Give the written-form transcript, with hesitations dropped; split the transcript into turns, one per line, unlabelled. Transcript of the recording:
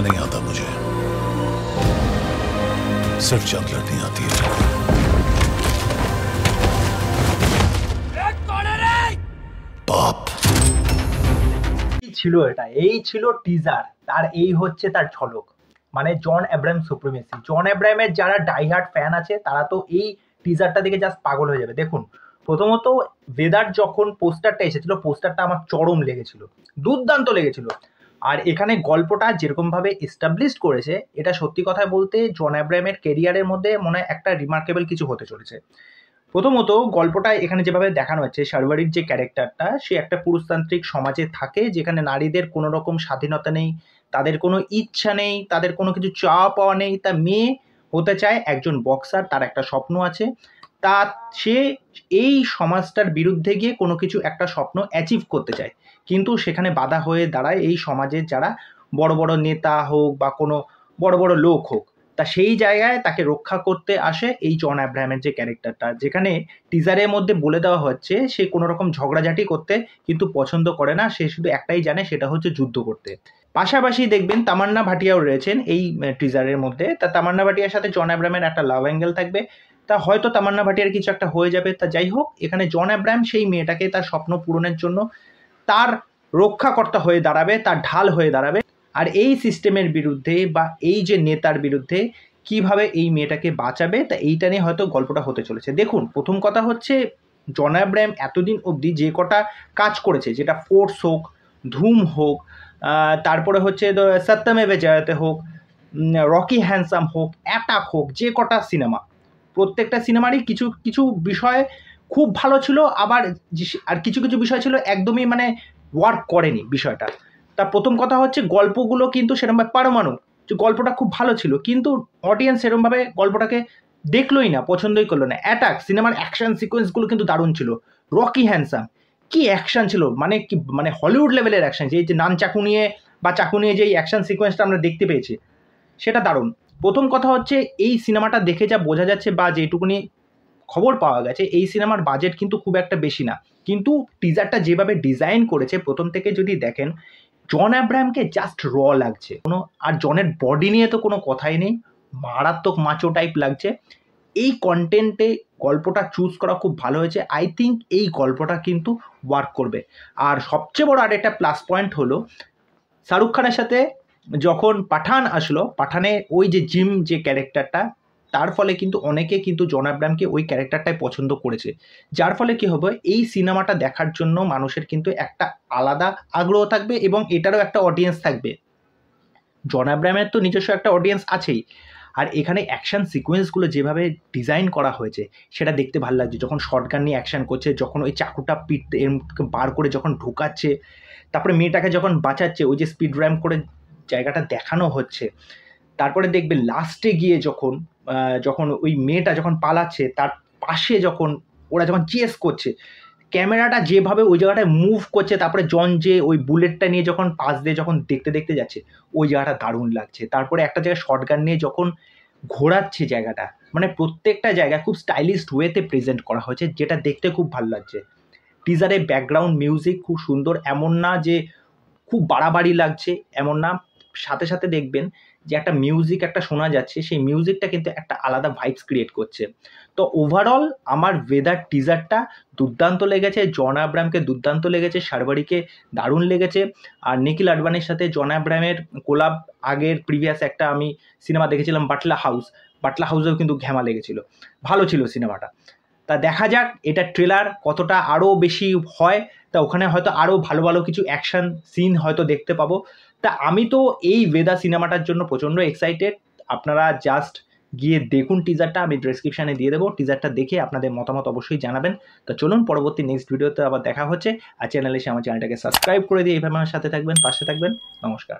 नहीं आता मुझे, सिर्फ चॉकलेट नहीं आती है। बाप
ছিল এটা, এই ছিল টিজার, আর এই হচ্ছে তার ঝলক। মানে জন আব্রাহাম সুপ্রিমেসি, জন আব্রাহামের যারা ডাইহার্ড ফ্যান আছে তারা তো এই টিজারটা দেখে জাস্ট পাগল হয়ে যাবে। দেখুন, প্রথমত ভেদার যখন পোস্টারটা এসেছিল, পোস্টারটা আমার চরম লেগেছিল, দুর্দান্ত লেগেছিল। আর এখানে গল্পটা যেরকমভাবে এস্টাবলিশড করেছে, এটা সত্যি কথা বলতে জন আব্রাহামের কেরিয়ারের মধ্যে মনে হয় একটা রিমার্কেবল কিছু হতে চলেছে। প্রথমত গল্পটা এখানে যেভাবে দেখানো হচ্ছে, শার্ভারির যে ক্যারেক্টারটা, সে একটা পুরুষতান্ত্রিক সমাজে থাকে যেখানে নারীদের কোনো রকম স্বাধীনতা নেই, তাদের কোনো ইচ্ছা নেই, তাদের কোনো কিছু চাওয়া পাওয়া নেই। তা মেয়ে হতে চায় একজন বক্সার, তার একটা স্বপ্ন আছে, তা সে এই সমাজটার বিরুদ্ধে গিয়ে কোনো কিছু একটা স্বপ্ন অ্যাচিভ করতে চায়, কিন্তু সেখানে বাধা হয়ে দাঁড়ায় এই সমাজের যারা বড় বড় নেতা হোক বা কোনো বড় বড় লোক হোক। তা সেই জায়গায় তাকে রক্ষা করতে আসে এই জন আব্রাহামের যে ক্যারেক্টারটা, যেখানে টিজারের মধ্যে বলে দেওয়া হচ্ছে সে কোনো রকম ঝগড়াঝাটি করতে কিন্তু পছন্দ করে না, সে শুধু একটাই জানে, সেটা হচ্ছে যুদ্ধ করতে। পাশাপাশি দেখবেন তামান্না ভাটিয়াও রয়েছেন এই টিজারের মধ্যে। তা তামান্না ভাটিয়ার সাথে জন আব্রাহামের একটা লাভ অ্যাঙ্গেল থাকবে, তা হয়তো তামান্না ভাটিয়ার কিছু একটা হয়ে যাবে। তা যাই হোক, এখানে জন আব্রাহাম সেই মেয়েটাকে তার স্বপ্ন পূরণের জন্য তার রক্ষাকর্তা হয়ে দাঁড়াবে, তার ঢাল হয়ে দাঁড়াবে। আর এই সিস্টেমের বিরুদ্ধে বা এই যে নেতার বিরুদ্ধে কিভাবে এই মেয়েটাকে বাঁচাবে, তা এইটা নিয়ে হয়তো গল্পটা হতে চলেছে। দেখুন, প্রথম কথা হচ্ছে জন আব্রাহাম এতদিন অবধি যে কটা কাজ করেছে, যেটা ফোর্স হোক, ধুম হোক, তারপরে হচ্ছে সত্যমেবে জয়তে হোক, রকি হ্যান্ডসাম হোক, অ্যাটাক হোক, যে কটা সিনেমা, প্রত্যেকটা সিনেমারই কিছু কিছু বিষয় খুব ভালো ছিল, আবার আর কিছু কিছু বিষয় ছিল একদমই মানে ওয়ার্ক করেনি বিষয়টা। তা প্রথম কথা হচ্ছে গল্পগুলো কিন্তু সেরকমভাবে পারমাণু, যে গল্পটা খুব ভালো ছিল কিন্তু অডিয়েন্স সেরকমভাবে গল্পটাকে দেখলোই না, পছন্দই করলো না। অ্যাটাক সিনেমার অ্যাকশন সিকোয়েন্সগুলো কিন্তু দারুণ ছিল। রকি হ্যান্ডসাম, কি অ্যাকশন ছিল, মানে কি মানে হলিউড লেভেলের অ্যাকশন, যে নান চাকু নিয়ে বা চাকু নিয়ে যেই অ্যাকশন সিকোয়েন্সটা আমরা দেখতে পেয়েছি, সেটা দারুণ। প্রথম কথা হচ্ছে এই সিনেমাটা দেখে যা বোঝা যাচ্ছে বা যেটুকুনি খবর পাওয়া গেছে, এই সিনেমার বাজেট কিন্তু খুব একটা বেশি না, কিন্তু টিজারটা যেভাবে ডিজাইন করেছে প্রথম থেকে যদি দেখেন, জন আব্রাহামকে জাস্ট র লাগছে কোনো, আর জনের বডি নিয়ে তো কোনো কথাই নেই, মারাত্মক মাচো টাইপ লাগছে। এই কন্টেন্টে গল্পটা চুজ করা খুব ভালো হয়েছে। আই থিঙ্ক এই গল্পটা কিন্তু ওয়ার্ক করবে। আর সবচেয়ে বড় আরেকটা প্লাস পয়েন্ট হলো, শাহরুখ খানের সাথে যখন পাঠান আসলো, পাঠানে ওই যে জিম যে ক্যারেক্টারটা, তার ফলে কিন্তু অনেকে কিন্তু জন আব্রাহামকে ওই ক্যারেক্টারটাই পছন্দ করেছে, যার ফলে কি হবে, এই সিনেমাটা দেখার জন্য মানুষের কিন্তু একটা আলাদা আগ্রহ থাকবে এবং এটারও একটা অডিয়েন্স থাকবে। জন আব্রাহামের তো নিজস্ব একটা অডিয়েন্স আছেই, আর এখানে অ্যাকশন সিকোয়েন্সগুলো যেভাবে ডিজাইন করা হয়েছে সেটা দেখতে ভালো লাগছে। যখন শর্টগান নিয়ে অ্যাকশন করছে, যখন ওই চাকুটা পিঠ বার করে যখন ঢুকাচ্ছে, তারপরে মেয়েটাকে যখন বাঁচাচ্ছে, ওই যে স্পিড র্যাম্প করে জায়গাটা দেখানো হচ্ছে, তারপরে দেখবে লাস্টে গিয়ে যখন যখন ওই মেয়েটা যখন পালাচ্ছে, তার পাশে যখন ওরা যখন চেস করছে, ক্যামেরাটা যেভাবে ওই জায়গাটায় মুভ করছে, তারপরে জন যে ওই বুলেটটা নিয়ে যখন পাশ দিয়ে যখন দেখতে দেখতে যাচ্ছে, ওই জায়গাটা দারুণ লাগছে। তারপরে একটা জায়গায় শর্টগান নিয়ে যখন ঘোরাচ্ছে জায়গাটা, মানে প্রত্যেকটা জায়গায় খুব স্টাইলিশ ওয়েতে প্রেজেন্ট করা হয়েছে, যেটা দেখতে খুব ভালো লাগছে। টিজারে ব্যাকগ্রাউন্ড মিউজিক খুব সুন্দর, এমন না যে খুব বাড়াবাড়ি লাগছে, এমন না, সাথে সাথে দেখবেন যে একটা মিউজিক একটা শোনা যাচ্ছে, সেই মিউজিকটা কিন্তু একটা আলাদা ভাইবস ক্রিয়েট করছে। তো ওভারঅল আমার ওয়েদার টিজারটা দুর্দান্ত লেগেছে, জন আব্রাহামকে দুর্দান্ত লেগেছে, শার্ভারিকে দারুণ লেগেছে। আর নিখিল আডবাণীর সাথে জন আব্রাহামের কোলাব, আগের প্রিভিয়াস একটা আমি সিনেমা দেখেছিলাম বাটলা হাউস, বাটলা হাউসেও কিন্তু ঘ্যামা লেগেছিল, ভালো ছিল সিনেমাটা। তা দেখা যাক এটা ট্রেলার কতটা আরও বেশি হয়, তা ওখানে হয়তো আরও ভালো ভালো কিছু অ্যাকশন সিন হয়তো দেখতে পাবো। তা আমি তো এই ভেদা সিনেমাটার জন্য প্রচণ্ড এক্সাইটেড। আপনারা জাস্ট গিয়ে দেখুন টিজারটা, আমি ডেসক্রিপশানে দিয়ে দেবো, টিজারটা দেখে আপনাদের মতামত অবশ্যই জানাবেন। তো চলুন পরবর্তী নেক্সট ভিডিওতে আবার দেখা হচ্ছে। আর চ্যানেলে এসে আমার চ্যানেলটাকে সাবস্ক্রাইব করে দিয়ে এইভাবে আমার সাথে থাকবেন, পাশে থাকবেন। নমস্কার।